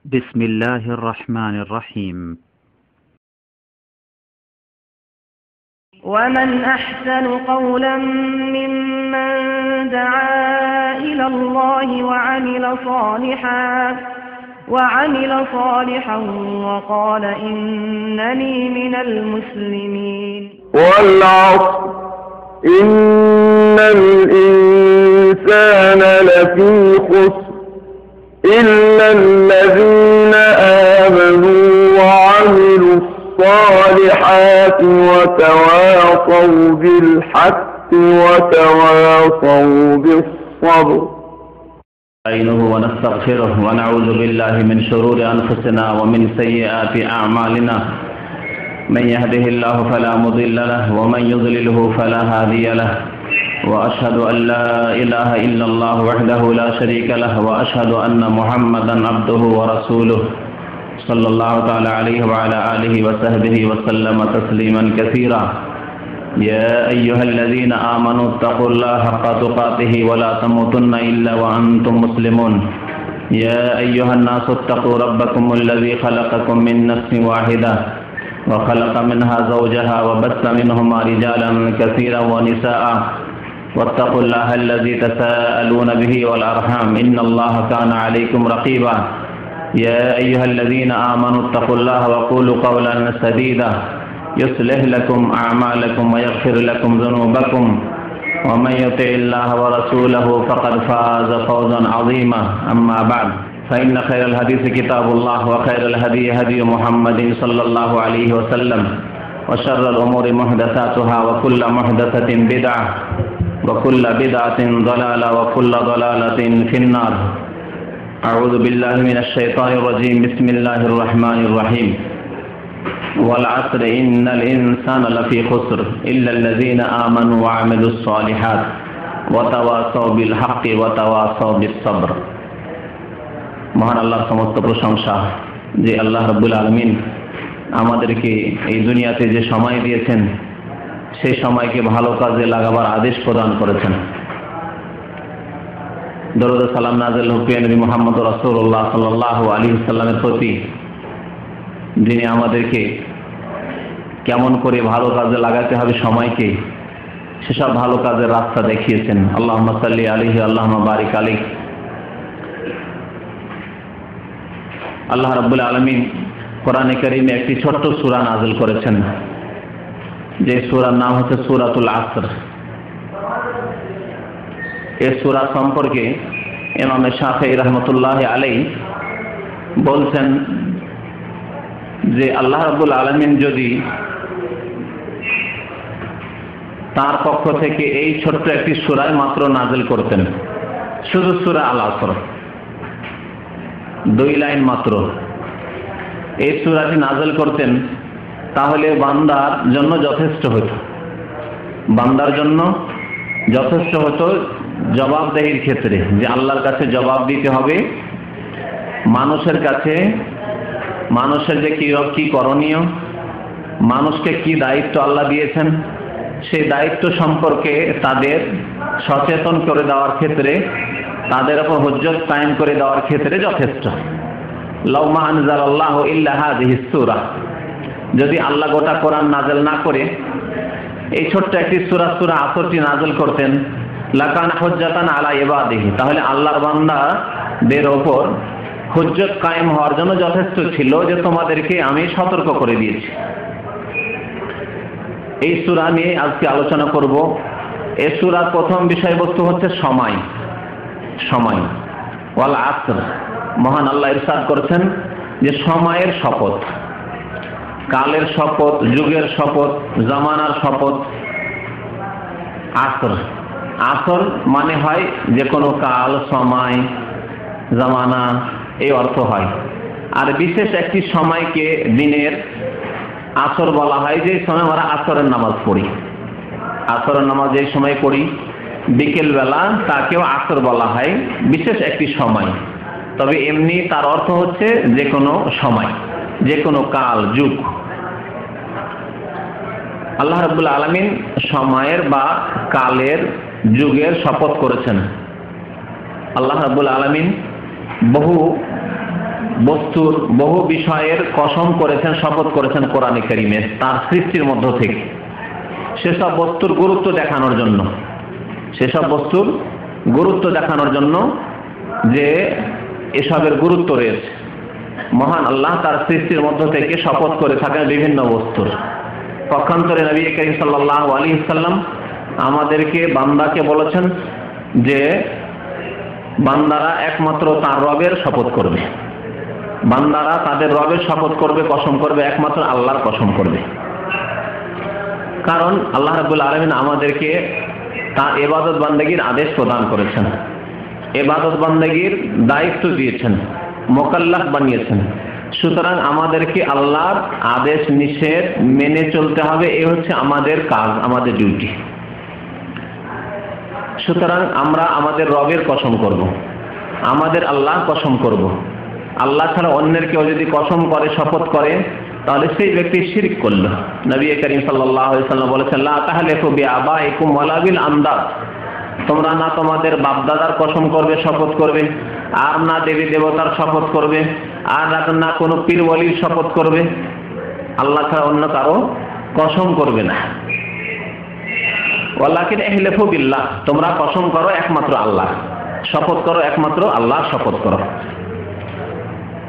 بسم الله الرحمن الرحيم. ومن أحسن قولا ممن دعا إلى الله وعمل صالحا وقال إنني من المسلمين. والعصر إن الإنسان لفي خسر إلا الذين آمنوا وعملوا الصالحات وتواصوا بالحق وتواصوا بالصبر. نستعينه ونستغفره ونعوذ بالله من شرور أنفسنا ومن سيئات أعمالنا، من يهده الله فلا مضل له ومن يضلله فلا هادي له، وأشهد أن لا إله إلا الله وحده لا شريك له، وأشهد أن محمدا عبده ورسوله صلى الله تعالى عليه وعلى آله وصحبه وسلم تسليما كثيرا. يا أيها الذين آمنوا اتقوا الله حق تقاته ولا تموتن إلا وأنتم مسلمون. يا أيها الناس اتقوا ربكم الذي خلقكم من نفس واحدة وخلق منها زوجها وبث منهما رجالا كثيرا ونساء، واتقوا الله الذي تساءلون به والأرحام إن الله كان عليكم رقيبا. يا أيها الذين آمنوا اتقوا الله وقولوا قولا سديدا يصلح لكم أعمالكم ويغفر لكم ذنوبكم، ومن يطع الله ورسوله فقد فاز فوزا عظيما. أما بعد، فإن خير الحديث كتاب الله، وخير الهدي هدي محمد صلى الله عليه وسلم، وشر الأمور محدثاتها، وكل محدثة بدعة، وكل بدعة ضلالة، وكل ضلالة في النار. أعوذ بالله من الشيطان الرجيم. بسم الله الرحمن الرحيم. والعصر إن الإنسان لفي خسر إلا الذين آمنوا وعملوا الصالحات وتواصوا بالحق وتواصوا بالصبر. মহান আল্লাহর সমস্ত প্রশংসা যে আল্লাহ রাব্বুল আলামিন আমাদেরকে এই দুনিয়াতে যে সময় দিয়েছেন সেই সময়কে ভালো কাজে লাগাবার আদেশ প্রদান করেছেন। দরুদ ও সালাম নাযিল হোক নবী মুহাম্মদ রাসূলুল্লাহ সাল্লাল্লাহু আলাইহি ওয়াসাল্লামের প্রতি, যিনি আমাদেরকে কেমন করে ভালো কাজে লাগাতে হবে সময়কে, সেসব ভালো কাজের রাস্তা দেখিয়েছেন। আল্লাহুম্মা সাল্লি আলাইহি আল্লাহুম্মা বারিক আলাইহি। আল্লাহ রাব্বুল আলামিন কোরআনে কারীমে একটি ছোট্ট সূরা নাযিল করেছেন, যে সূরার নাম হচ্ছে সূরাতুল আসর। এই সূরা সম্পর্কে ইমাম শাফিঈ রাহমাতুল্লাহ আলাইহি বলছেন যে আল্লাহ রাব্বুল আলামিন যদি তার পক্ষ থেকে এই ছোট্ট একটি সূরা মাত্র নাযিল করতেন, শুধু সূরা আল আসর, 2 লাইন মাত্র এই সূরাটি নাযিল করতেন, তাহলে বান্দার জন্য যথেষ্ট হতো। বান্দার জন্য যথেষ্ট হতো জবাবদেহির ক্ষেত্রে, যে আল্লাহর কাছে জবাব দিতে হবে, মানুষের কাছে, মানুষের যে কি করণীয়, মানুষকে কি দায়িত্ব আল্লাহ দিয়েছেন, সেই দায়িত্ব সম্পর্কে তাদের সচেতন করে দেওয়ার ক্ষেত্রে, তাদের উপর হুজ্জত কায়েম করে দেওয়ার ক্ষেত্রে যথেষ্ট। লাউ মা আনজালাল্লাহু ইল্লা হাযিহিস সূরা, যদি আল্লাহ গোটা কোরআন নাযিল না করে এই ছোট্ট একটি সূরা আসরটি নাযিল করতেন, লাকানা হুজ্জাতান আলা ইবাদিহি, তাহলে আল্লাহর বান্দাদের উপর হুজ্জত কায়েম হওয়ার জন্য যথেষ্ট ছিল যে তোমাদেরকে আমি সতর্ক করে দিয়েছি। এই সূরা নিয়ে আজকে আলোচনা করব। এই সূরার প্রথম বিষয়বস্তু হচ্ছে সময়। সময়, ওয়াল আসর, মহান আল্লাহ ইরশাদ করেছেন যে সময়ের শপথ, কালের শপথ, যুগের শপথ, জামানার শপথ। আসর, আসর মানে হয় যে কোনো কাল, সময়, জামানা, এই অর্থ হয়। আর বিশেষ একটি সময়কে দিনের আসর বলা হয়, যে সময় আমরা আসরের নামাজ পড়ি। আসরের নামাজ যে সময় পড়ি বিকেল বেলা, তাকেও আসর বলা হয়, বিশেষ একটি সময়। তবে এমনি তার অর্থ হচ্ছে যে কোনো সময়, যে কোনো কাল, যুগ। আল্লাহ রাব্বুল আলামিন সময়ের বা কালের, যুগের শপথ করেছেন। আল্লাহ রাব্বুল আলামিন বহু বস্তুর, বহু বিষয়ের কসম করেছেন, শপথ করেছেন কোরআনে কারীমে তার সৃষ্টির মধ্য থেকে, সেসব বস্তুর গুরুত্ব দেখানোর জন্য, সেসব বস্তুর গুরুত্ব দেখানোর জন্য যে এসবের গুরুত্ব রয়েছে। মহান আল্লাহ তার সৃষ্টির মধ্য থেকে শপথ করে থাকেন বিভিন্ন বস্তুর। পক্ষান্তরে নবী করিম সাল্লাল্লাহু আলাইহি ওয়াসাল্লাম আমাদেরকে, বান্দাকে বলেছেন যে বান্দারা একমাত্র তার রবের শপথ করবে, বান্দারা তাদের রবের শপথ করবে, কসম করবে, একমাত্র আল্লাহর কসম করবে। কারণ আল্লাহ রাব্বুল আলামিন আমাদেরকে তার ইবাদত বান্দেগীর আদেশ প্রদান করেছেন, ইবাদত বান্দেগীর দায়িত্ব দিয়েছেন, মোকাল্লাফ বানিয়েছেন। সুতরাং আমাদেরকে আল্লাহর আদেশ নিষেধ মেনে চলতে হবে, এ হচ্ছে আমাদের কাজ, আমাদের ডিউটি। সুতরাং আমরা আমাদের রবের কসম করব, আমাদের আল্লাহর কসম করব। আল্লাহ ছাড়া অন্যের কেউ যদি কসম করে, শপথ করে, তাহলে সেই ব্যক্তি শিরক করল। নবী করিম সাল্লাল্লাহু আলাইহি ওয়াসাল্লাম বলেছেন, লা তাহলিফু বিআবাইকুম ওয়ালা বিল আমদাদ, তোমরা না তোমাদের বাপদাদার কসম করবে, শপথ করবে, আর না দেবী দেবতার শপথ করবে, আর না কোনো পীর ওয়ালির শপথ করবে, আল্লাহ ছাড়া অন্য কারো কসম করবে না। ওয়ালাকিন ইহলিফু বিল্লাহ, তোমরা কসম করো একমাত্র আল্লাহ, শপথ করো একমাত্র আল্লাহ, শপথ করো।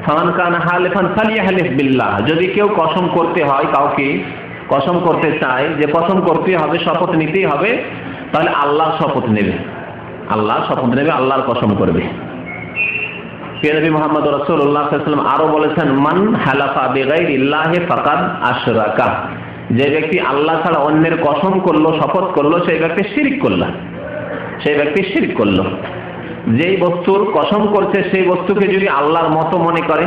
ফামান কানা হালিফান ফালিয়াহলিফ বিল্লাহ, যদি কেউ কসম করতে হয়, কাউকে কসম করতে চায় যে কসম করতে হবে, শপথ নিতেই হবে, তাহলে আল্লাহর শপথ নেবে, আল্লাহর শপথ নেবে, আল্লাহর কসম করবে। নবী মুহাম্মদ রাসূলুল্লাহ সাল্লাল্লাহু আলাইহি ওয়াসাল্লাম আরো বলেছেন, মান হালাফা বিগাইরিল্লাহি ফাকাদ আশরাকা, যে ব্যক্তি আল্লাহ ছাড়া অন্যের কসম করলো, শপথ করলো, সেই ব্যক্তি শিরক করলো, সেই ব্যক্তি শিরক করলো। যেই বস্তুর কসম করছে সেই বস্তুকে যদি আল্লাহর মতো মনে করে,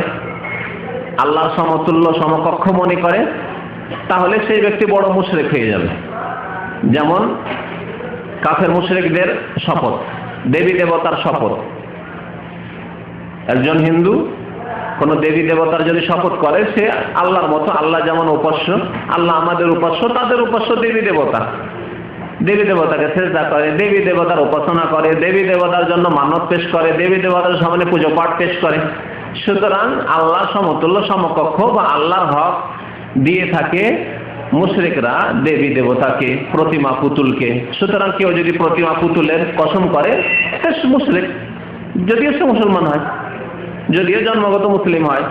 আল্লাহর সমতুল্য সমকক্ষ মনে করে, তাহলে সেই ব্যক্তি বড় মুশরিক হয়ে যাবে। যেমন কাফের মুশরিকদের শপথ, দেবী দেবতার শপথ। একজন হিন্দু কোন দেবী দেবতার যদি শপথ করে, সে আল্লাহর মতো, আল্লাহ যেমন উপাস্য, আল্লাহ আমাদের উপাস্য, তাদের উপাস্য দেবী দেবতা, দেবী দেবতাকে সেজদা করে, দেবী দেবতার উপাসনা করে, দেবী দেবতার জন্য মানত পেশ করে, দেবী দেবতার সামনে পুজো পাঠ পেশ করে। সুতরাং আল্লাহ সমতুল্য সমকক্ষ বা আল্লাহর হক দিয়ে থাকে মুশরিকরা দেবী দেবতাকে, প্রতিমা পুতুলকে। সুতরাং কেউ যদি প্রতিমা পুতুলের কসম করে, সে মুশরিক, যদিও সে মুসলমান হয়, যদিও জন্মগত মুসলিম হয়।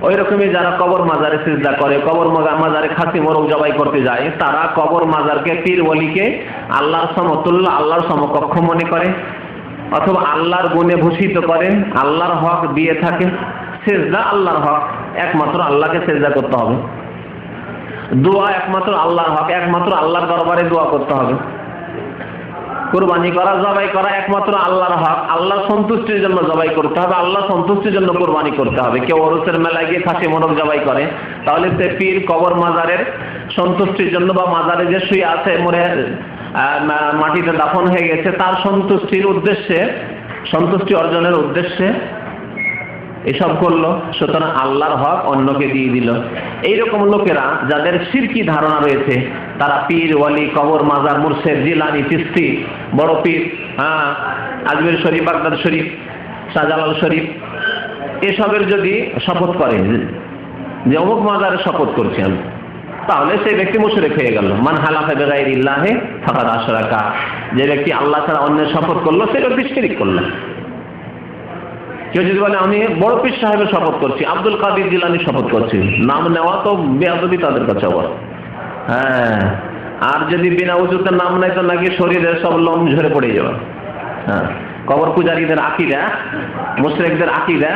ওই রকমই যারা কবর মাজারে সিজদা করে, কবর মাজারে খাসি মোরগ জবাই করতে যায়, তারা কবর মাজারকে, পীর ওয়ালিকে আল্লাহর সমতুল্য, আল্লাহর সমকক্ষ মনে করে, অথবা আল্লাহর গুণে ভূষিত করে, আল্লাহর হক দিয়ে থাকে। সিজদা আল্লাহর হক, একমাত্র আল্লাহকে সিজদা করতে হবে। দোয়া একমাত্র আল্লাহর হক, একমাত্র আল্লাহর দরবারে দোয়া করতে হবে। কুরবানি করা, জবাই করা একমাত্র আল্লাহর হক, আল্লাহর সন্তুষ্টির জন্য জবাই করতে হবে, আল্লাহ সন্তুষ্টির জন্য কুরবানি করতে হবে। কেউ ওরসের মেলায় গিয়ে খাসি মোরগ জবাই করে, তাহলে সে পীর, কবর মাজারের সন্তুষ্টির জন্য, বা মাজারে যে শুয়ে আছে, মরে মাটিতে দাফন হয়ে গেছে, তার সন্তুষ্টির উদ্দেশ্যে, সন্তুষ্টি অর্জনের উদ্দেশ্যে এসব করলো। সুতরাং আল্লাহর হক অন্যকে দিয়ে দিল। এইরকম লোকেরা যাদের শিরকি ধারণা রয়েছে, তারা পীর, ওয়ালি, কবর মাজার, মুর্শেদ, জিলানি, চিশতি, বড় পীর, আজমির শরীফ, বাগদাদ শরীফ, শাহজালাল শরীফ, এসবের যদি শপথ করে যে অমুক মাজারে শপথ করছি আমি, তাহলে সেই ব্যক্তি মুশরিক হয়ে গেল। মান হালাফা বিগাইরিল্লাহি ফাকাদ আশরাকা, যে ব্যক্তি আল্লাহ ছাড়া অন্যের শপথ করলো, সে ব্যক্তি শিরক করলো। কেউ যদি বলে আমি বড় পীর সাহেবের শপথ করছি, আব্দুল কাদের জিলানি শপথ করছি, নাম নেওয়া তো বেয়াদবি তাদের কাছে আবার। হ্যাঁ, আর যদি বিনা উজুতে নাম নেয় তো নাকি শরীরের সব লোম ঝরে পড়ে যাবে। হ্যাঁ, কবর পূজারীদের আকীদা, মুশরিকদের আকীদা,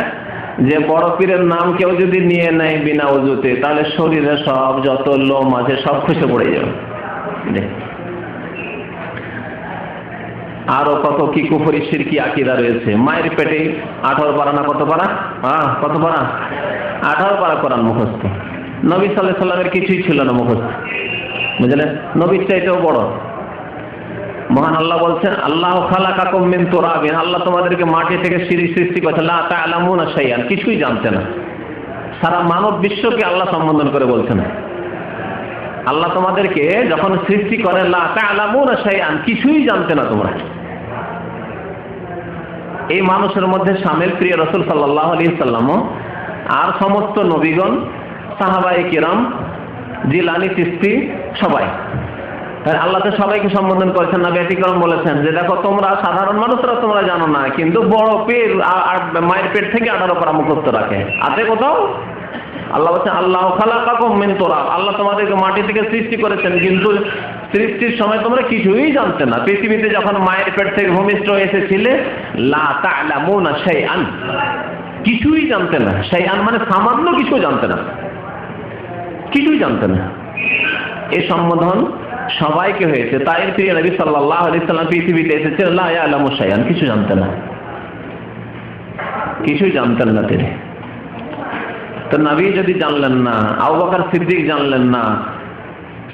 যে বড় পীরের নাম কেউ যদি নিয়ে নেয় বিনা উজুতে, তাহলে শরীরের সব যত লোম আছে সব খসে পড়ে যাবে। আরো কত কি কুফরি শিরকি আকীদা রয়েছে। মায়ের পেটে 18 পারা না কত পারা, কত পারা, 18 পারা কোরআন মুখস্থ। নবী সাল্লাল্লাহু আলাইহি সাল্লামের কিছুই ছিল না মুখস্থ, বুঝলেন, নবীর চাইতেও বড়। মহান আল্লাহ বলছেন, আল্লাহ খালাকাকুম মিন তুরাবিন, আল্লাহ তোমাদেরকে মাটি থেকে সৃষ্টি করেছেন, লা তা'লামুনা শাইআন, কিছুই জানতে না। সারা মানব বিশ্বকে আল্লাহ সম্বোধন করে বলছেন, আল্লাহ তোমাদেরকে যখন সৃষ্টি করেন, লা তা'লামুনা শাইআন, কিছুই জানতে না তোমরা। এই মানুষের মধ্যে শামিল প্রিয় রাসূল সাল্লাল্লাহু আলাইহি সাল্লাম আর সমস্ত নবীগণ, সাহাবায়ে কিরাম, জিলানী, চিশতি, সবাই। আল্লাহ তো সবাইকে সম্বোধন করেছেন না, ব্যতিক্রম বলেছেন যে দেখো তোমরা সাধারণ মানুষরা তোমরা জানো না, কিন্তু বড় পীর মায়ের পেট থেকে 18 পারা মুখস্থ রাখে। আছে কোথাও? আল্লাহ বলছেন আল্লাহ খালাকাকুম মিন তুরাব, আল্লাহ তোমাদেরকে মাটি থেকে সৃষ্টি করেছেন, কিন্তু সৃষ্টির সময় তোমরা কিছুই জানতে না। পৃথিবীতে যখন মায়ের পেট থেকে ভূমিষ্ঠ এসেছিলে, লা তা'লামুনা শাইআন, কিছুই জানতে না। শাইআন মানে সামান্য কিছু জানতে না, কিছুই জানতে না। এই সম্বোধন সবাইকে হয়েছে। তাই প্রিয় নবী সাল্লাল্লাহু আলাইহি সাল্লাম পৃথিবীতে এসেছেন লা ইয়ালামু শাইআন, কিছু জানতেন না, কিছুই জানতেন না তিনি। তো নবী যদি জানলেন না, আবু বকর সিদ্দিক জানলেন না,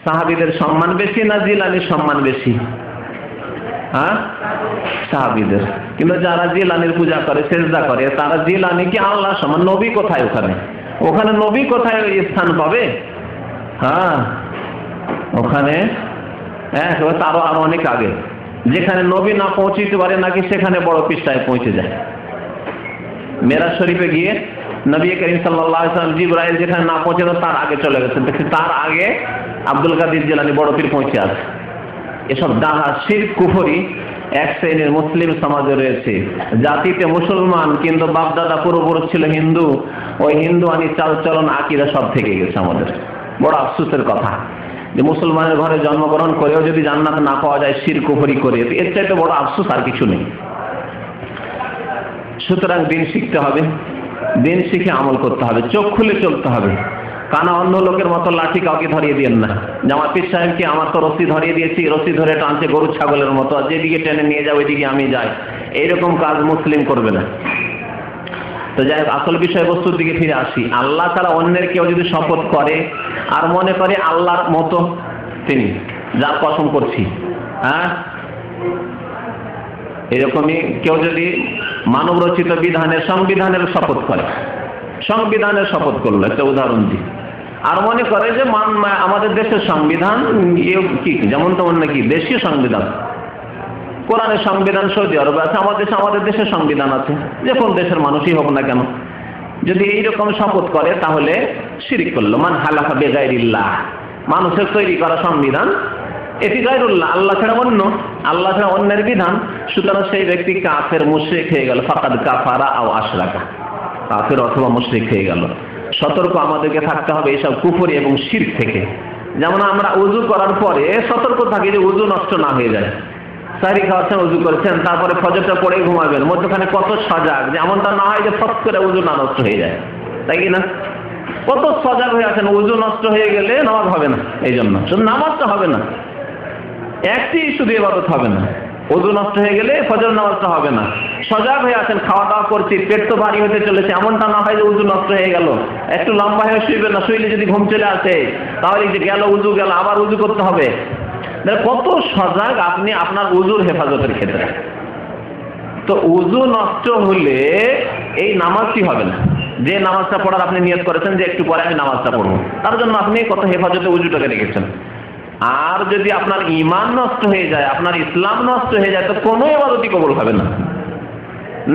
সাহাবীদের সম্মান বেশি না জিলানির সম্মান বেশি? হ্যাঁ, সাহাবীদের। কিন্তু যারা জিলানির পূজা করে, সেজদা করে, তারা জিলানি কি আল্লাহ সমান? নবী কোথায় ওখানে? ওখানে নবী কোথায় স্থান পাবে? হ্যাঁ, ওখানে তারও আরো অনেক আগে, যেখানে নবী না পৌঁছিতে পারে নাকি সেখানে বড় পৃষ্ঠায় পৌঁছে যায়। মেরাজ শরীফে গিয়ে নবী করিম সাল্লাল্লাহু আলাইহি ওয়াসাল্লাম জিবরাইল যেখানে না পৌঁছানো তার আগে চলে গেছেন, দেখছি তার আগে আব্দুল কাদের জিলানী বড় পীর পৌঁছে আছে। এসব দাহা, শিরক, কুফরি এক শ্রেণীর মুসলিম সমাজে রয়েছে। জাতিতে মুসলমান, কিন্তু বাপদাদা পূর্বপুরুষ ছিল হিন্দু। ওই হিন্দুয়ানি চালচলন, আকীদা সব থেকে গেছে আমাদের। বড় আফসোসের কথা যে মুসলমানের ঘরে জন্মগ্রহণ করেও যদি জান্নাত না পাওয়া যায় শিরক কুফরি করে, এর চাইতে বড় আফসোস আর কিছু নেই। সুতরাং দিন শিখতে হবে, দিন শিখে আমল করতে হবে, চোখ খুলে চলতে হবে। কানা অন্ধ লোকের মতো লাঠি কাউকে ধরিয়ে দিয়েন না। জামাত পীর সাহেবকে আমার তো রশি ধরিয়ে দিয়েছি, রশি ধরে টানছে গরু ছাগলের মতো, যেদিকে টেনে নিয়ে যাও ওইদিকে আমি যাই, এইরকম কাজ মুসলিম করবে না। তো যাই হোক, আসল বিষয়বস্তুর দিকে ফিরে আসি। আল্লাহ ছাড়া অন্যের কেউ যদি শপথ করে আর মনে করে আল্লাহর মতো তিনি, যার কসম করছি, হ্যাঁ, এরকমই কেউ যদি মানব রচিত বিধানের, সংবিধানের শপথ করে, সংবিধানের শপথ করলো, একটা উদাহরণ দিই, আর মনে করে যে আমাদের দেশের সংবিধান কি যেমন তেমন নাকি দেশীয় সংবিধান, কোরআনের সংবিধান সৌদি আরবে আছে, আমাদের দেশের সংবিধান আছে, যে কোন দেশের মানুষই হোক না কেন, যদি এইরকম শপথ করে তাহলে শিরক করলো। মান হালাফা বিগাইরিল্লাহ, মানুষের তৈরি করা সংবিধান, এটি গায়রুল্লাহ, আল্লাহ ছাড়া অন্য, আল্লাহ ছাড়া অন্যের বিধান। সুতরাং সেই ব্যক্তি কাফের, মুশরিক হয়ে গেল। ফাকাদ কাফারা আও আশরাকা, কাফের অথবা মুশরিক হয়ে গেল। সতর্ক আমাদেরকে থাকতে হবে এইসব কুফরি এবং শিরক থেকে। যেমন আমরা উযু করার পরে সতর্ক থাকি যে উযু নষ্ট না হয়ে যায়। সাহরি খাওয়াচ্ছেন, উযু করেছেন, তারপরে ফজরটা পড়ে ঘুমাবেন, মধ্যখানে কত সজাগ যে এমনটা না হয় যে ফট করে উযু না নষ্ট হয়ে যায়, তাই কি না? কত সজাগ হয়ে আছেন, উযু নষ্ট হয়ে গেলে নামাজ হবে না। এই জন্য শুধু নামাজটা হবে না, একটি শুধু ইবাদত হবে না, ওযু নষ্ট হয়ে গেলে ফজর নামাজটা হবে না। সজাগ হয়ে আছেন, খাওয়া দাওয়া করছি, পেট তো ভারী হতে চলেছে, এমনটা না হয় যে উযু নষ্ট হয়ে গেল, একটু লম্বা হয়ে শুইবেন না, শুইলে যদি ঘুম চলে আসে তাহলে যে গেল উযু গেল, আবার উযু করতে হবে। কত সজাগ আপনি আপনার উযুর হেফাজতের ক্ষেত্রে। তো উযু নষ্ট হলে এই নামাজটি হবে না। যে নামাজটা পড়ার আপনি নিয়ত করেছেন যে একটু পরে আমি নামাজটা পড়বো, তার জন্য আপনি কত হেফাজতে উযুটাকে রেখেছেন। আর যদি আপনার ঈমান নষ্ট হয়ে যায়, আপনার ইসলাম নষ্ট হয়ে যায়, তো কোনো ইবাদতই কবুল হবে না।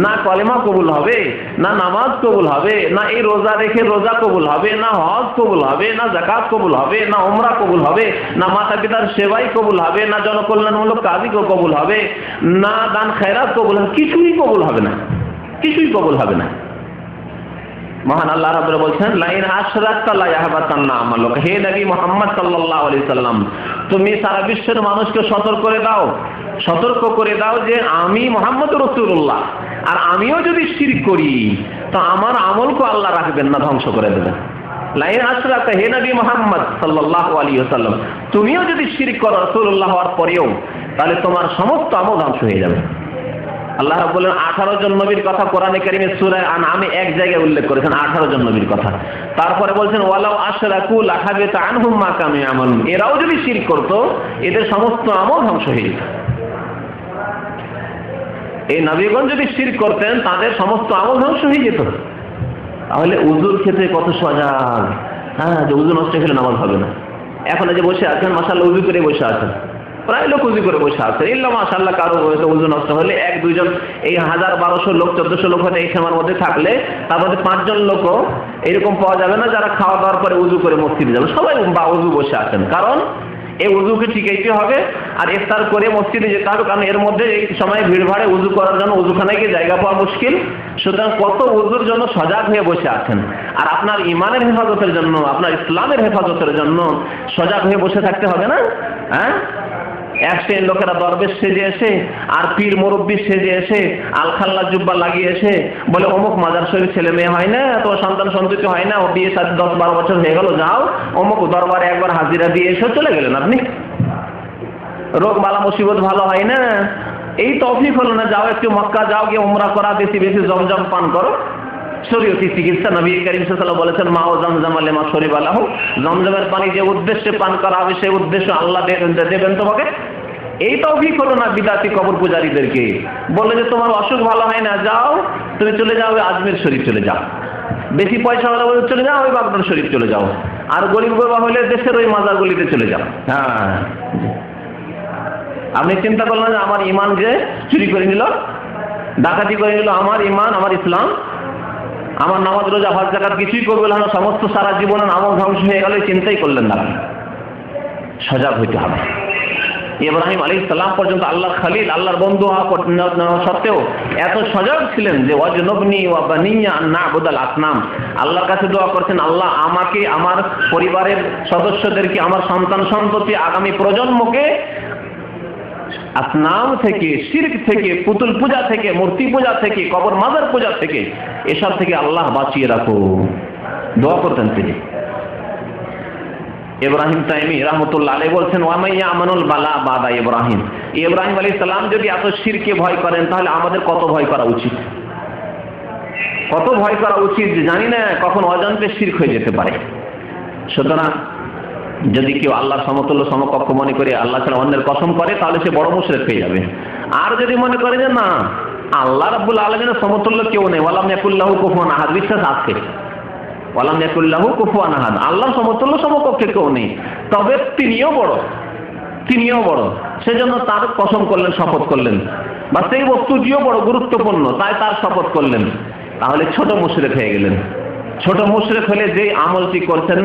না কলেমা কবুল হবে, না নামাজ কবুল হবে, না এই রোজা রেখে রোজা কবুল হবে, না হজ কবুল হবে, না যাকাত কবুল হবে, না উমরা কবুল হবে, না মাতা পিতার সেবাই কবুল হবে, না জনকল্যাণমূলক কাজই কবুল হবে, না দান খেরাত কবুল হবে, কিছুই কবুল হবে না, কিছুই কবুল হবে না। মহান আল্লাহ রাব্বুল বলছেন লাইন আশরাকতা লা ইয়াহবাতান্না আমালুক। হে নবী মুহাম্মদ সাল্লাল্লাহু আলাইহি সাল্লাম, তুমি সারা বিশ্বের মানুষকে সতর্ক করে দাও যে আমি মুহাম্মদ রাসূলুল্লাহ, আর আমিও যদি শিরক করি তো আমার আমলকে আল্লাহ রাখবেন না, ধ্বংস করে দেবেন। লাইন আশরাকতা, হে নবী মুহাম্মদ সাল্লাল্লাহু আলাইহি ওয়াসাল্লাম, তুমিও যদি শিরক করো রাসূলুল্লাহ হওয়ার পরেও, তাহলে তোমার সমস্ত আমল ধ্বংস হয়ে যাবে। আল্লাহ রাব্বুল আলামিন 18 জন নবীর কথা কোরআনে কারীমে সূরা আনআমে এক জায়গায় উল্লেখ করেছেন, 18 জন নবীর কথা। তারপরে বলছেন ওয়ালাউ আশরাকু লাহাবিতা আনহুম মা কানু ইয়ামালুন, এরাও যদি শিরক করত এদের সমস্ত আমল ধ্বংস হয়ে যেত। এই নবীগণ যদি শিরক করতেন তাদের সমস্ত আমল ধ্বংস হয়ে যেত। তাহলে উযুর ক্ষেত্রে কত সজাগ, হ্যাঁ, যে উযু নষ্ট হলে নামাজ হবে না। এখন যে বসে আছেন, মাশাআল্লাহ উযু করে বসে আছেন, প্রায় লোক উজু করে বসে আছে। ইল্লা মাশাআল্লাহ কারো উজু নষ্ট হলে 1-2 জন, এই 1000-1200 লোক 1400 লোক হয়তো এই সময়ের মধ্যে থাকলে তার মধ্যে 5 জন লোকও এরকম পাওয়া যাবে না যারা খাওয়া দাওয়ার পরে উজু করে মসজিদে যাবে। সবাই বা উজু বসে আছেন, কারণ এই উজুকে টিকাইতে হবে আর ইফতার করে মসজিদে যেতে হবে, কারণ এর মধ্যে এই সময় ভিড় ভাড়ে উজু করার জন্য উজুখানায় গিয়ে জায়গা পাওয়া মুশকিল। সুতরাং কত উজুর জন্য সজাগ হয়ে বসে আছেন, আর আপনার ইমানের হেফাজতের জন্য, আপনার ইসলামের হেফাজতের জন্য সজাগ হয়ে বসে থাকতে হবে না? হ্যাঁ, এক শ্রেণীর লোকেরা দরবেশ সেজে এসে আর পীর মুরব্বী সেজে এসে আলখাল্লা জুব্বা লাগিয়ে এসে বলে অমুক মাজার শরীফ ছেলে মেয়ে হয় না, তোমার সন্তান সন্ততি হয় না, ও বিয়ে 10-12 বছর হয়ে গেল, যাও অমুক দরবারে একবার হাজিরা দিয়ে এসে চলে গেলেন আপনি। রোগ বালা মুসিবত ভালো হয় না, এই তৌফিক হলো না, যাও একটু মক্কা যাও, গিয়ে উমরা করা, বেশি বেশি জমজম পান করো। শরীয়তি চিকিৎসা নবী করিম সাল্লাল্লাহু আলাইহি ওয়াসাল্লাম বলেছেন মা ও জমজম লিমা শরিবা লাহু, জমজমের পানি যে উদ্দেশ্যে পান করা হবে সেই উদ্দেশ্য আল্লাহ দেবেন তোমাকে। এই তৌফিক হলো না বিদাতি কবর পূজারীদেরকে। বললে যে তোমার অসুখ ভালো হয় না, যাও তুমি চলে যাও আজমির শরীফ চলে যাও, বেশি পয়সা হলে চলে যাও ওই বাগদাদ শরীফ চলে যাও, আর গরিব বাবা হলে দেশের ওই মাজারগুলিতে চলে যাও। হ্যাঁ, আপনি চিন্তা করলেন যে আমার ইমান যে চুরি করে নিল, ডাকাতি করে নিল, আমার ইমান, আমার ইসলাম, আমার নামাজ রোজা হজ যাকাত কিছুই করবে না, সমস্ত সারা জীবনের আমল ধ্বংস হয়ে গেল, চিন্তাই করলেন না। সজাগ হইতে হবে। ইব্রাহিম আলাইহিস সালাম পর্যন্ত আল্লাহর খলিল, আল্লাহর বন্ধু হওয়া সত্ত্বেও এত সজাগ ছিলেন যে ওয়াজনুবনি ওয়া বানিয়া আন না'বুদাল আসনাম, আল্লাহর কাছে দোয়া করছেন, আল্লাহ আমাকে, আমার পরিবারের সদস্যদেরকে, আমার সন্তান সন্ততি, আগামী প্রজন্মকে আসনাম থেকে, শিরক থেকে, পুতুল পূজা থেকে, মূর্তি পূজা থেকে, কবর মাজার পূজা থেকে, এসব থেকে আল্লাহ বাঁচিয়ে রাখো, দোয়া করতেন তিনি। ইব্রাহিম তাইমি রাহমাতুল্লাহ আলাইহি বলছেন ওয়ামাইয়া আমানুল বালা বাদা ইব্রাহিম, ইব্রাহিম আলাইহিস সালাম যদি এত শিরকে ভয় করেন তাহলে আমাদের কত ভয় করা উচিত, কত ভয় করা উচিত যে জানি না কখন অজান্তে শিরক হয়ে যেতে পারে। সুতরাং যদি কেউ আল্লাহর সমতুল্য সমকক্ষ মনে করে আল্লাহ ছাড়া অন্যের কসম করে তাহলে সে বড় মুশরিক হয়ে যাবে। আর যদি মনে করে যে না আল্লাহ রাব্বুল আলামিনের সমতুল্য কেউ নেই, ওয়ালাম ইয়াকুল্লাহু কুফুয়ান আহাদ, বিশ্বাস আছে, ওয়ালাম ইয়াকুল্লাহু কুফুয়ান আহাদ, আল্লাহর সমতুল্য সমকক্ষে কেউ নেই, তবে তিনিও বড়, তিনিও বড়, সেজন্য তার কসম করলেন, শপথ করলেন, বা সেই বস্তুটিও বড় গুরুত্বপূর্ণ তাই তার শপথ করলেন, তাহলে ছোট মুশরিক হয়ে গেলেন। ছোট মুশরিক হলে যে আমলটি করছেন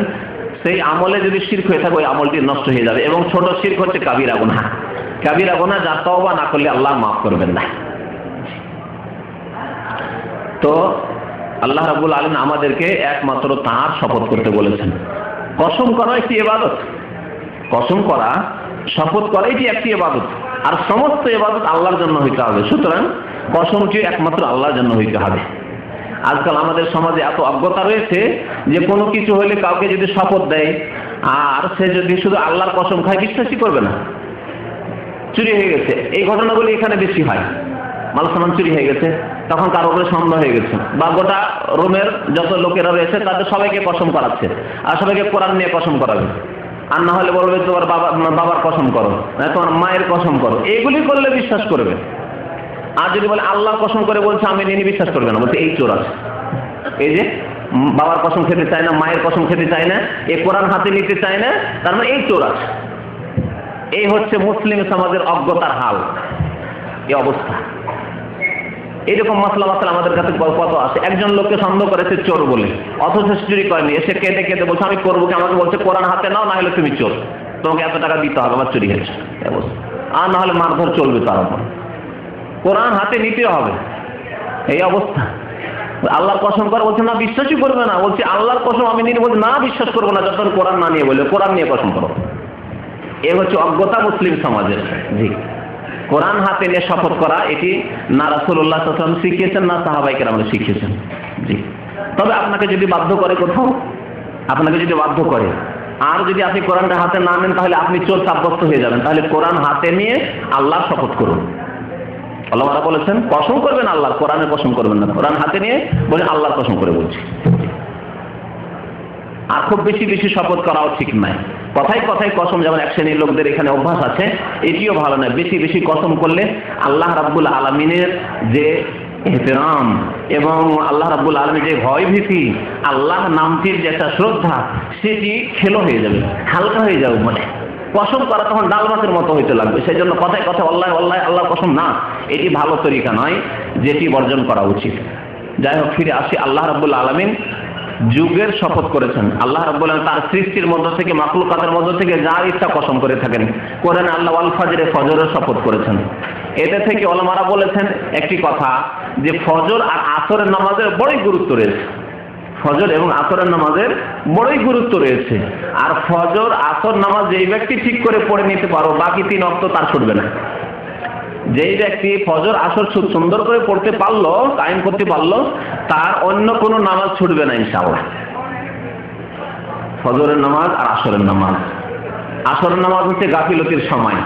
সেই আমলে যদি শিরক হয়ে থাকে ওই আমলটি নষ্ট হয়ে যাবে, এবং ছোট শিরক হচ্ছে কাবিরা গুনাহ, কাবিরা গুনাহ যা তওবা না করলে আল্লাহ মাফ করবেন না। তো আল্লাহ রাব্বুল আলামিন আমাদেরকে একমাত্র তাঁর শপথ করতে বলেছেন। কসম করা একটি ইবাদত, কসম করা, শপথ করা এটি একটি ইবাদত, আর সমস্ত ইবাদত আল্লাহর জন্য হইতে হবে। সুতরাং কসমটি একমাত্র আল্লাহর জন্য হইতে হবে। আজকাল আমাদের সমাজে এত অজ্ঞতা রয়েছে যে কোনো কিছু হলে কাউকে যদি শপথ দেয় আর সে যদি শুধু আল্লাহর কসম খায় বিশ্বাসই করবে না। চুরি হয়ে গেছে, এই ঘটনাগুলি এখানে বেশি হয়, মাল সামান চুরি হয়ে গেছে, তখন কারো উপরে সন্দেহ হয়ে গেছে, বা গোটা রোমের যত লোকেরা রয়েছে তাদের সবাইকে কসম করাচ্ছে, আর সবাইকে কোরআন নিয়ে কসম করাবে, আর না হলে বলবে তোমার বাবার কসম করো, তোমার মায়ের কসম করো, এইগুলি করলে বিশ্বাস করবে। আর যদি বলে আল্লাহর কসম করে বলছে আমি নিয়ে বিশ্বাস করবে না, বলছে এই চোর আছে, এই যে বাবার কসম খেতে চায় না, মায়ের কসম খেতে চায় না, এই কোরআন হাতে নিতে চায় না, তার মানে এই চোর আছে। এই হচ্ছে মুসলিম সমাজের অজ্ঞতার হাল, এই অবস্থা। এইরকম মশলা আমাদের কাছে কত আছে। একজন লোককে সন্দেহ করেছে চোর বলে, অথচ চুরি করেনি, এসে কেঁদে কেঁদে বলছে আমি করবো কি, আমাকে বলছে কোরআন হাতে নাও, না হলে তুমি চোর, তোমাকে এত টাকা দিতে হবে, আমার চুরি হয়েছে, আর না হলে মারধর চলবে তার উপর, কোরআন হাতে নিতে হবে। এই অবস্থা। আল্লাহর কসম করা বলছে না, বিশ্বাসই করবে না, বলছে আল্লাহর কসম আমি নিয়ে, বলছে না বিশ্বাস করবো না যতক্ষণ কোরআন না নিয়ে বলবে, কোরআন নিয়ে কসম করো। এ হচ্ছে অজ্ঞতা মুসলিম সমাজের। জি, কোরআন হাতে নিয়ে শপথ করা এটি না রাসূলুল্লাহ সাল্লাল্লাহু আলাইহি ওয়াসাল্লাম শিখিয়েছেন, না সাহাবায়ে কেরাম শিখিয়েছেন। জি, তবে আপনাকে যদি বাধ্য করে কোথাও, আপনাকে যদি বাধ্য করে, আর যদি আপনি কোরআনটা হাতে না নেন তাহলে আপনি চোর সাব্যস্ত হয়ে যাবেন, তাহলে কোরআন হাতে নিয়ে আল্লাহর শপথ করুন। আল্লাহ বলেছেন কসম করবেন আল্লাহর, কোরআনের কসম করবেন না, কোরআন হাতে নিয়ে বলে আল্লাহর কসম করে বলছি। আর খুব বেশি বেশি শপথ করাও ঠিক নয়, কথায় কথায় কসম, যেমন এক শ্রেণীর লোকদের এখানে অভ্যাস আছে, এটিও ভালো নয়। বেশি বেশি কসম করলে আল্লাহ রাব্বুল আলামিনের যে ইহতিরাম এবং আল্লাহ রাব্বুল আলামিনের যে ভয় ভীতি, আল্লাহ নামটির যে একটা শ্রদ্ধা, সেটি খেলো হয়ে যাবে, হালকা হয়ে যাবে মনে। কসম করা তখন ডাল ভাতের মতো হইতে লাগবে। সেই জন্য কথায় কথায় আল্লাহ আল্লাহ আল্লাহ কসম না, এটি ভালো তরিকা নয়, যেটি বর্জন করা উচিত। যাই হোক, ফিরে আসি। আল্লাহ রাব্বুল আলামিন যুগের শপথ করেছেন। আল্লাহ রাব্বুল আলামিন তার সৃষ্টির মধ্য থেকে, মাখলুকাতের মধ্য থেকে যার ইচ্ছা কসম করে থাকেন। কোরআনে আল্লাহ ওয়াল ফাজরে, ফজরের শপথ করেছেন। এতে থেকে ওলামারা বলেছেন একটি কথা, যে ফজর আর আসরের নামাজের বড়ই গুরুত্ব রয়েছে। ফজর এবং আসরের নামাজের বড়ই গুরুত্ব রয়েছে। আর ফজর আসর নামাজ যেই ব্যক্তি ঠিক করে পড়ে নিতে পারো, বাকি 3 ওয়াক্ত তার ছুটবে না। যেই ব্যক্তি ফজর আসর সুন্দর করে পড়তে পারলো, কায়েম করতে পারলো, তার অন্য কোনো নামাজ ছুটবে না ইনশাআল্লাহ। ফজরের নামাজ আর আসরের নামাজ। আসরের নামাজ হচ্ছে গাফিলতির সময়,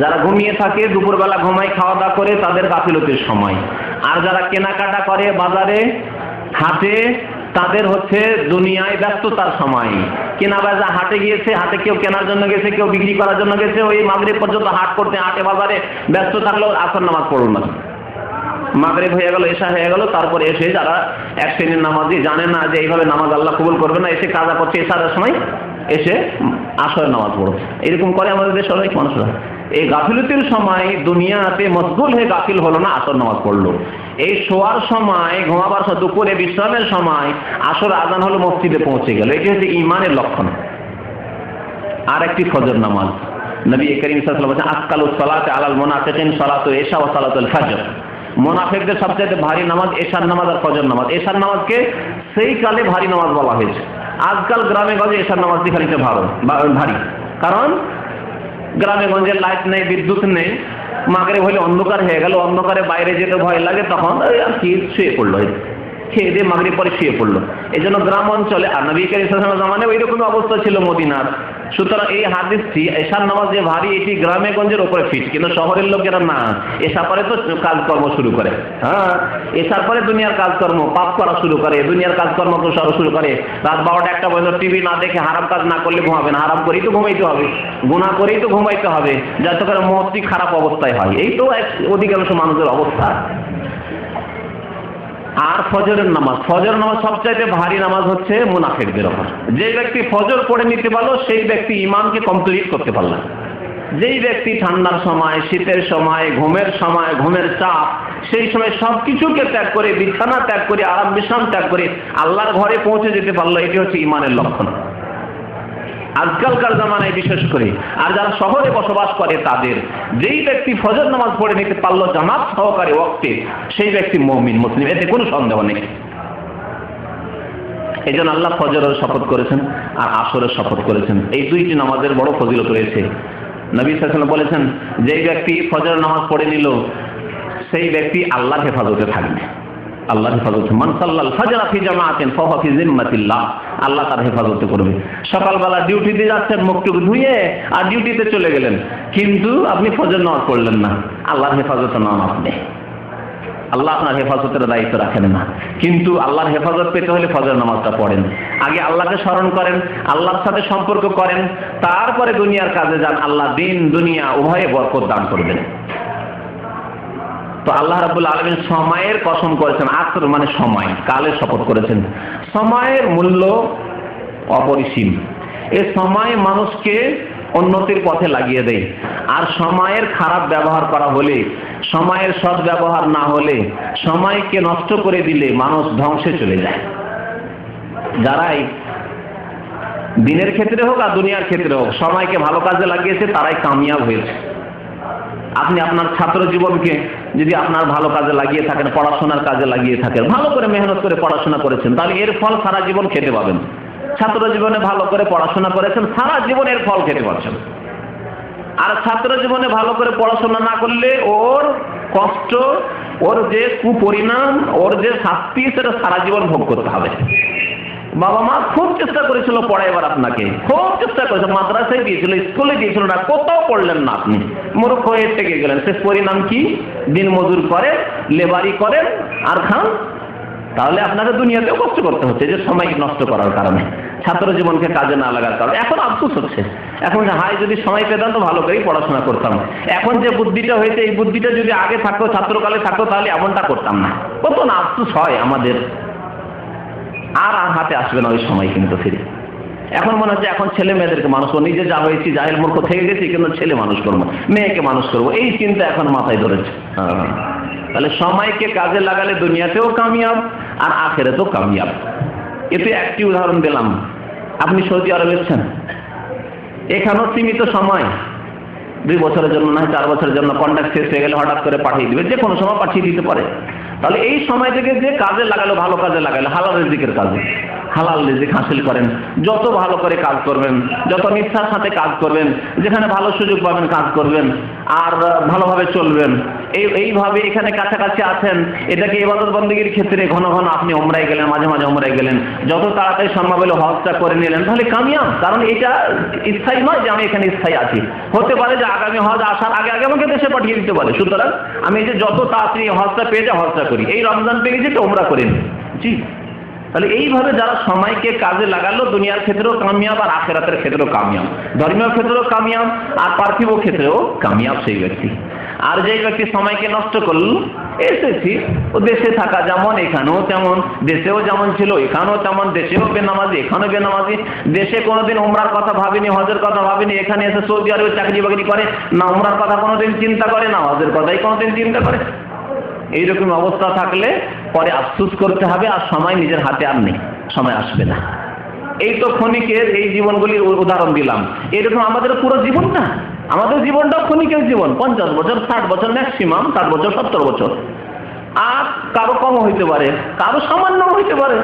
যারা ঘুমিয়ে থাকে, দুপুরবেলা ঘুমায়, খাওয়া দাওয়া করে, তাদের গাফিলতির সময়। আর যারা কেনাকাটা করে, বাজারে হাটে, তাদের হচ্ছে দুনিয়ায় ব্যস্ততার সময়। কেনা বেচা, হাটে গিয়েছে, হাটে কেউ কেনার জন্য গেছে, কেউ বিক্রি করার জন্য গেছে, ওই মাগরিব পর্যন্ত হাট করতে, হাটে বাজারে ব্যস্ত থাকলেও আসর নামাজ পড়ুন না। মাগরিব হয়ে গেল, এশা হয়ে গেল, তারপরে এসে যারা এক শ্রেণীর নামাজি, জানে না যে এইভাবে নামাজ আল্লাহ কবুল করবে না, এসে কাজা করছে, এশারের সময় এসে আসরের নামাজ পড়ছে। এরকম করে আমাদের দেশের অনেক মানুষরা। এই গাফিলতির সময় দুনিয়াতে মশগুল হয়ে গাফিল হলো না, আসর নামাজ পড়লো। এই শোয়ার সময়, ঘুমাবার সময়, দুপুরে বিশ্রামের সময় আসর আজান হলো, মসজিদে পৌঁছে গেল। এটি হচ্ছে ঈমানের লক্ষণ। আর একটি ফজর নামাজ। নবী করিম সাল্লাল্লাহু আলাইহি ওয়াসাল্লাম বলেছেন, আসকালুস সালাতি আলাল মুনাফিকিন সালাতুল ইশা ওয়া সালাতুল ফজর। মুনাফিকদের সবচেয়ে ভারী নামাজ এশার নামাজ আর ফজর নামাজ। এশার নামাজকে সেই কালে ভারী নামাজ বলা হয়েছে। আজকাল গ্রামে গঞ্জে এশার নামাজটি খানিকটা ভারী, কারণ গ্রামে গঞ্জে লাইট নেই, বিদ্যুৎ নেই, মাগরিব হলে অন্ধকার হয়ে গেল, অন্ধকারে বাইরে যেতে ভয় লাগে, তখন কি শুয়ে পড়লো, খেয়ে দিয়ে মাগরিব পরে শুয়ে পড়লো। এই জন্য গ্রাম অঞ্চলে, আর নবী করিম সাল্লাল্লাহু আলাইহি ওয়াসাল্লামের জামানায় ওই রকম অবস্থা ছিল মদিনার। সুতরাং এই হাদিসটি, এশার নামাজ যে ভারী, এটি গ্রামে গঞ্জের উপরে ফিট, কিন্তু শহরের লোকেরা না। এশা পরে তো কাজকর্ম শুরু করে, এশার পরে দুনিয়ার কাজকর্ম, পাপ করা শুরু করে, দুনিয়ার কাজকর্ম শুরু করে। রাত 12টা 1টা পর্যন্ত টিভি না দেখে, হারাম কাজ না করলে ঘুমাবে না, হারাম করেই তো ঘুমাইতে হবে, গুনাহ করেই তো ঘুমাইতে হবে, যাতে করে মস্তি খারাপ অবস্থায় হয়। এই তো অধিকাংশ মানুষের অবস্থা। আর ফজরের নামাজ, ফজর নামাজ সবচাইতে ভারী নামাজ হচ্ছে মুনাফিকদের উপর। যে ব্যক্তি ফজর পড়ে নিতে পারলো, সেই ব্যক্তি ঈমানকে কমপ্লিট করতে পারল। যেই ব্যক্তি ঠান্ডার সময়, শীতের সময়, ঘুমের সময়, ঘুমের চাপ, সেই সময় সবকিছুকে ত্যাগ করে, বিছানা ত্যাগ করে, আরাম বিশ্রাম ত্যাগ করে আল্লাহর ঘরে পৌঁছে যেতে পারলো, এটি হচ্ছে ঈমানের লক্ষণ আজকালকার জামানায় বিশেষ করে। আর যারা শহরে বসবাস করে, তাদের, যেই ব্যক্তি ফজর নামাজ পড়ে নিতে পারলো জামাত সহকারে ওয়াক্তে, সেই ব্যক্তি মুমিন, মুসলিম, এতে কোনো সন্দেহ নেই। এই জন্য আল্লাহ ফজরের শপথ করেছেন আর আসরের শপথ করেছেন। এই দুইটি নামাজের বড় ফজিলত রয়েছে। নবী সাল্লাল্লাহু আলাইহি ওয়াসাল্লাম বলেছেন, যেই ব্যক্তি ফজরের নামাজ পড়ে নিল, সেই ব্যক্তি আল্লাহর হেফাজতে থাকবে। আল্লাহর হেফাজতে, মান সাল্লাল ফাজরা ফি জামাআতিন ফাহুয়া ফি জিম্মাতিল্লাহ, আল্লাহ তার হেফাজতে করবে। সকালবেলা ডিউটিতে যাচ্ছেন, মুখটুক ধুয়ে আর ডিউটিতে চলে গেলেন, কিন্তু আপনি ফজর নামাজ পড়লেন না, আল্লাহর হেফাজতে নন আপনি। আল্লাহ আপনার হেফাজতের দায়িত্ব রাখেন না, কিন্তু আল্লাহর হেফাজত পেতে হলে ফজর নামাজটা পড়েন। আগে আল্লাহকে স্মরণ করেন, আল্লাহর সাথে সম্পর্ক করেন, তারপরে দুনিয়ার কাজে যান। আল্লাহ দিন দুনিয়া উভয়ে বরকত দান করবেন। তো আল্লাহ রাব্বুল আলামিন সময়ের কসম করেছেন, আসর মানে সময়, কালের শপথ করেছেন। সময়ের মূল্য অপরিসীম। এই সময় মানুষকে উন্নতির পথে লাগিয়ে দেয়। আর সময়ের খারাপ ব্যবহার করা হলে, সময়ের সৎ ব্যবহার না হলে, সময়কে নষ্ট করে দিলে মানুষ ধ্বংসে চলে যায়। যারাই দিনের ক্ষেত্রে হোক আর দুনিয়ার ক্ষেত্রে হোক সময়কে ভালো কাজে লাগিয়েছে, তারাই কামিয়াব হয়েছে। আপনি আপনার ছাত্র জীবনকে যদি আপনার ভালো কাজে লাগিয়ে থাকেন, পড়াশোনার কাজে লাগিয়ে থাকেন, ভালো করে মেহনত করে পড়াশোনা করেছেন, তাহলে এর ফল সারা জীবন খেতে পাবেন। ছাত্র জীবনে ভালো করে পড়াশোনা করেছেন, সারা জীবন এর ফল খেতে পারছেন। আর ছাত্র জীবনে ভালো করে পড়াশোনা না করলে ওর কষ্ট, ওর যে কুপরিণাম, ওর যে শাস্তি, সেটা সারা জীবন ভোগ করতে হবে। বাবা মা খুব চেষ্টা করেছিল পড়াইবার আপনাকে, খুব চেষ্টা করেছে, মাদ্রাসায় দিয়েছিল, স্কুলে দিয়েছিল না, কোথাও পড়লেন না, আপনি মূর্খ হয়ে থেকে গেলেন। শেষ পরিণাম কি? দিন মজুর করেন, লেবারি করেন আর খান। তাহলে আপনাকে দুনিয়াতেও কষ্ট করতে হচ্ছে, যে সময় নষ্ট করার কারণে, ছাত্র জীবনকে কাজে না লাগার কারণে। এখন আফসোস হচ্ছে, এখন হাই যদি সময় পেতাম তো ভালো করেই পড়াশোনা করতাম। এখন যে বুদ্ধিটা হয়েছে, এই বুদ্ধিটা যদি আগে থাকতো, ছাত্রকালে থাকতো, তাহলে এমনটা করতাম না। কত না আফসোস হয় আমাদের। আর হাতে আসবে না ওই সময় কিন্তু ফিরে। এখন মনে হচ্ছে এখন ছেলে মেয়েদেরকে মানুষ করবো, নিজে যা হয়েছি জাহেল মূর্খ থেকে গেছি, কিন্তু ছেলে মানুষ করবো, মেয়েকে মানুষ করবো, এই চিন্তা এখন মাথায় ধরেছে। তাহলে সময়কে কাজে লাগালে দুনিয়াতেও কামিয়াব আর আখিরাতেও কামিয়াব। এতে একটি উদাহরণ দিলাম, আপনি সৌদি আরবে এসেছেন, এখানেও সীমিত সময়, 2 বছরের জন্য না 4 বছরের জন্য, কন্ট্রাক্ট শেষ হয়ে গেলে হঠাৎ করে পাঠিয়ে দিবে, যে কোনো সময় পাঠিয়ে দিতে পারে। তাহলে এই সময় থেকে যে কাজে লাগালো, ভালো কাজে লাগালো, হালাল রিজিকের কাজে, হালাল রিজিক হাসিল করেন, যত ভালো করে কাজ করবেন, যত নিষ্ঠার সাথে কাজ করবেন, যেখানে ভালো সুযোগ পাবেন কাজ করবেন আর ভালোভাবে চলবেন। এইভাবে এখানে কাছাকাছি আছেন, এটাকে ইবাদত বন্দেগীর ক্ষেত্রে ঘন ঘন আপনি উমরায় গেলেন, মাঝে মাঝে উমরায় গেলেন, যত তাড়াতাড়ি সম্ভব হলে হজটা করে নিলেন, তাহলে কামিয়াব। কারণ এটা স্থায়ী নয় যে আমি এখানে স্থায়ী আছি, হতে পারে যে আগামী হজ আসার আগে আগে আমাকে দেশে পাঠিয়ে দিতে পারে। সুতরাং আমি যে যত তাড়াতাড়ি হজটা পেয়ে যাই হজটা করি, এই রমজান পেয়ে গেছি তো উমরা করি জি। তাহলে এইভাবে যারা সময়কে কাজে লাগালো দুনিয়ার ক্ষেত্রেও কামিয়াব আর আখিরাতের ক্ষেত্রেও কামিয়াব, ধর্মীয় ক্ষেত্রেও কামিয়াব আর পার্থিব ক্ষেত্রেও কামিয়াব সেই ব্যক্তি। আর যে ব্যক্তি সময়কে নষ্ট করল, এসেছি ও দেশে থাকা যেমন এখানেও তেমন, দেশেও যেমন ছিল এখানেও তেমন, দেশেও বেনামাজি এখানেও বেনামাজি, দেশে কোনোদিন উমরার কথা ভাবিনি, হজের কথা ভাবিনি, এখানে এসে সৌদি আরবে চাকরি বাকরি করে, না উমরার কথা কোনোদিন চিন্তা করে, না হজের কথাই কোনোদিন চিন্তা করে। এইরকম অবস্থা থাকলে পরে আফসোস করতে হবে, আর সময় নিজের হাতে আর নেই, সময় আসবে না। এই তো ক্ষণিকের এই জীবনগুলির উদাহরণ দিলাম। এরকম আমাদের পুরো জীবন না, আমাদের জীবনটাও ক্ষণিকের জীবন, 50 বছর 60 বছর, ম্যাক্সিমাম 60 বছর 70 বছর, আর কারো কম হইতে পারে, কারো সামান্য হইতে পারে।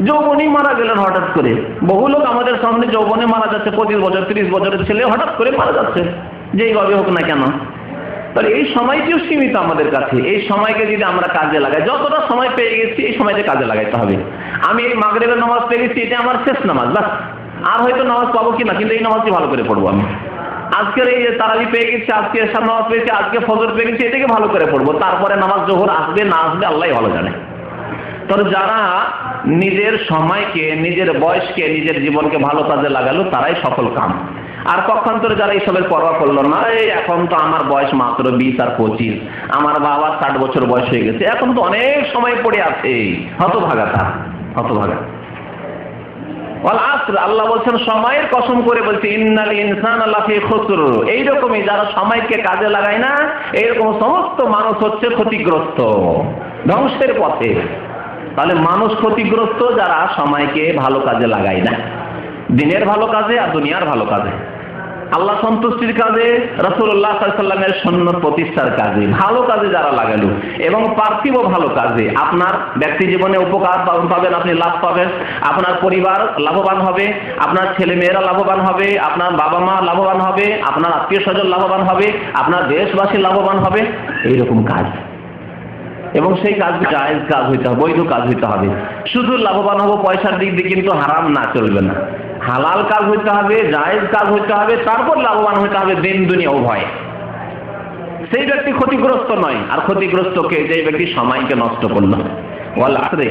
যৌবনই মারা গেলেন হঠাৎ করে, বহু লোক আমাদের সামনে যৌবনে মারা যাচ্ছে, 25 বছর 30 বছরের ছেলে হঠাৎ করে মারা যাচ্ছে, যেইভাবে হোক না কেন। তাহলে এই সময়টিও সীমিত আমাদের কাছে, এই সময়কে যদি আমরা কাজে লাগাই, যতটা সময় পেয়ে গেছি এই সময়কে কাজে লাগাইতে হবে। আমি এই মাগরিবের নামাজ পেয়ে গেছি, এটা আমার শেষ নামাজ, বাস, আর হয়তো নামাজ পাবো কিনা, কিন্তু এই নামাজটি ভালো করে পড়বো আমি। আজকের এই তারাবি পেয়ে গেছি, আজকে এশার নামাজ পেয়েছি, আজকে ফজর পেয়ে গেছি, এটাকে ভালো করে পড়বো, তারপরে নামাজ জোহর আসবে না আসবে আল্লাহ ভালো জানে। তবে যারা নিজের সময়কে, নিজের বয়সকে, নিজের জীবনকে ভালো কাজে লাগালো তারাই সফল কাম। আর পক্ষান্তরে যারা এইসবের পরোয়া করলো না, এই এখন তো আমার বয়স মাত্র 20 আর 25, আমার বাবা 60 বছর বয়স হয়ে গেছে, এখন তো অনেক সময় পড়ে আছে, হতভাগা তার, হতভাগা। আল্লাহ বলছেন সময়ের কসম করে বলছে, ইন্নাল ইনসানা লাফি খুসর। এইরকমই যারা সময়কে কাজে লাগায় না, এইরকম সমস্ত মানুষ হচ্ছে ক্ষতিগ্রস্ত, ধ্বংসের পথে। তাহলে মানুষ ক্ষতিগ্রস্ত যারা সময়কে ভালো কাজে লাগায় না, দিনের ভালো কাজে আর দুনিয়ার ভালো কাজে, আল্লাহ সন্তুষ্টির কাজে, রাসূলুল্লাহ সাল্লাল্লাহু আলাইহি ওয়াসাল্লামের সুন্নাত প্রতিষ্ঠার কাজে, ভালো কাজে যারা লাগালো, এবং পার্থিব ভালো কাজে আপনার ব্যক্তি জীবনে উপকার পাবেন, আপনি লাভ পাবেন, আপনার পরিবার লাভবান হবে, আপনার ছেলে মেয়েরা লাভবান হবে, আপনার বাবা মা লাভবান হবে, আপনার আত্মীয় স্বজন লাভবান হবে, আপনার দেশবাসী লাভবান হবে, এইরকম কাজ। এবং সেই কাজ জায়েজ কাজ হইতে হবে, বৈধ কাজ হইতে হবে। শুধু লাভবান হবো পয়সার দিক দিয়ে কিন্তু হারাম না, চলবে না। হালাল কাজ হইতে হবে, জায়েজ কাজ হইতে হবে, তারপর লাভবান হইতে হবে, দিন দুনিয়া উভয়। সেই ব্যক্তি ক্ষতিগ্রস্ত নয়। আর ক্ষতিগ্রস্ত কে? যে ব্যক্তি সময়কে নষ্ট করলো। ওয়াল আসরে,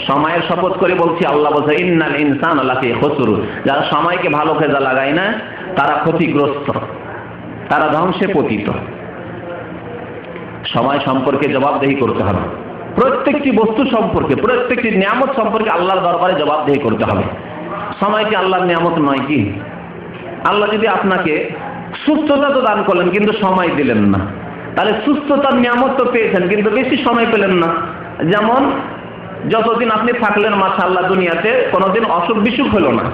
সময়ের শপথ করে বলছি, আল্লাহ বলছে ইন্নাল ইনসানা লাফি খুসর। যারা সময়কে ভালো কাজে লাগায় না তারা ক্ষতিগ্রস্ত, তারা ধ্বংসে পতিত। সময় সম্পর্কে জবাবদেহি করতে হবে, প্রত্যেকটি বস্তু সম্পর্কে, প্রত্যেকটি নিয়ামত সম্পর্কে আল্লাহর দরবারে জবাবদেহি করতে হবে। সময়টি আল্লাহর নিয়ামত নয় কি? আল্লাহ যদি আপনাকে সুস্থতা তো দান করলেন কিন্তু সময় দিলেন না, তাহলে সুস্থতার নিয়ামত তো পেয়েছেন কিন্তু বেশি সময় পেলেন না। যেমন যতদিন আপনি থাকলেন মাশাআল্লাহ দুনিয়াতে, কোনোদিন অসুখ বিসুখ হলো না,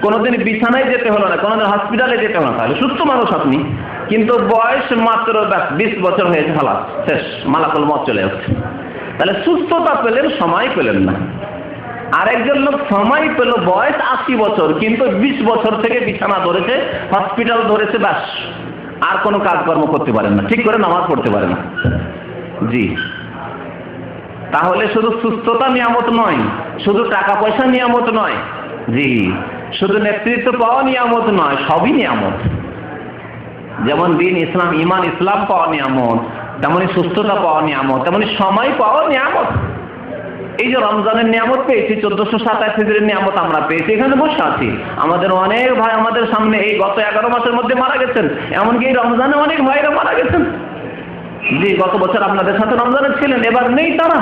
কোনোদিন বিছানায় যেতে হলো না, কোনোদিন হসপিটালে যেতে হলো না, তাহলে সুস্থ মানুষ আপনি। কিন্তু বয়স মাত্র 20 বছর হয়েছে, খালাস, শেষ, মালাকুল মউত চলে যাচ্ছে। তাহলে সুস্থতা পেলেন, সময় পেলেন না। আর একজন লোক সময় পেল, বয়স 80 বছর, কিন্তু 20 বছর থেকে বিছানা ধরেছে, হসপিটাল ধরেছে, ব্যাস, আর কোনো কাজকর্ম করতে পারেন না, ঠিক করে নামাজ পড়তে পারে না। জি, তাহলে শুধু সুস্থতা নিয়ামত নয়, শুধু টাকা পয়সা নিয়ামত নয়, জি, শুধু নেতৃত্ব পাওয়া নিয়ামত নয়, সবই নিয়ামত। যেমন দিন ইসলাম, ইমান ইসলাম পাওয়া নিয়ামত, তেমনি সুস্থতা পাওয়া নিয়ামত, তেমনি সময় পাওয়া নিয়ামত। এই যে রমজানের নিয়ামত পেয়েছি, 1427 হিজরির নিয়ামত আমরা পেয়েছি, এখানে বসে আছি। আমাদের অনেক ভাই আমাদের সামনে এই গত 11 মাসের মধ্যে মারা গেছেন, এমনকি এই রমজানে অনেক ভাইরা মারা গেছেন। জি, গত বছর আপনাদের সাথে রমজানে ছিলেন, এবার নেই তারা।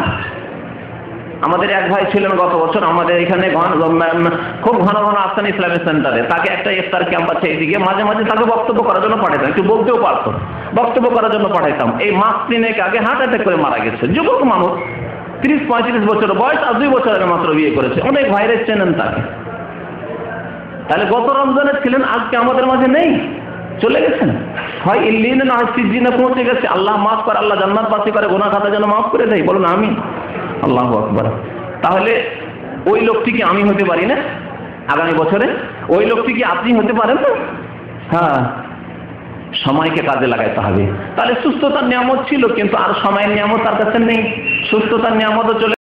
আমাদের এক ভাই ছিলেন গত বছর আমাদের এখানে খুব ঘন ঘন আসতেন ইসলামিক সেন্টারে। তাকে একটা ইফতার ক্যাম্প আছে এইদিকে, মাঝে মাঝে তাকে বক্তব্য করার জন্য পাঠাইতাম, একটু বলতেও পারতো, বক্তব্য করার জন্য পাঠাইতাম। এই মাস 3 আগে হার্ট অ্যাটাক করে মারা গেছে। যুবক মানুষ, 30-35 বছর বয়স, আর 2 বছর আগে মাত্র বিয়ে করেছে। অনেক ভাইরে চেনেন তাকে। তাহলে গত রমজানে ছিলেন, আজকে আমাদের মাঝে নেই, চলে গেছেন। হয় ইল্লিনে না হয় সিজ্জিনে পৌঁছে গেছে। আল্লাহ মাফ করে, আল্লাহ জান্নাত বাসী করে, গুনাহ খাতা যেন মাফ করে দেয়। বলুন আমিন। আল্লাহু আকবার। তাহলে ওই লোকটি কি আমি হতে পারি না আগামী বছরে? ওই লোকটি কি আপনি হতে পারেন না? হ্যাঁ, সময়কে কাজে লাগাইতে হবে। তাহলে সুস্থতার নিয়ামত ছিল, কিন্তু আর সময়ের নিয়ামত তার কাছে নেই। সুস্থতার নিয়ামতও চলে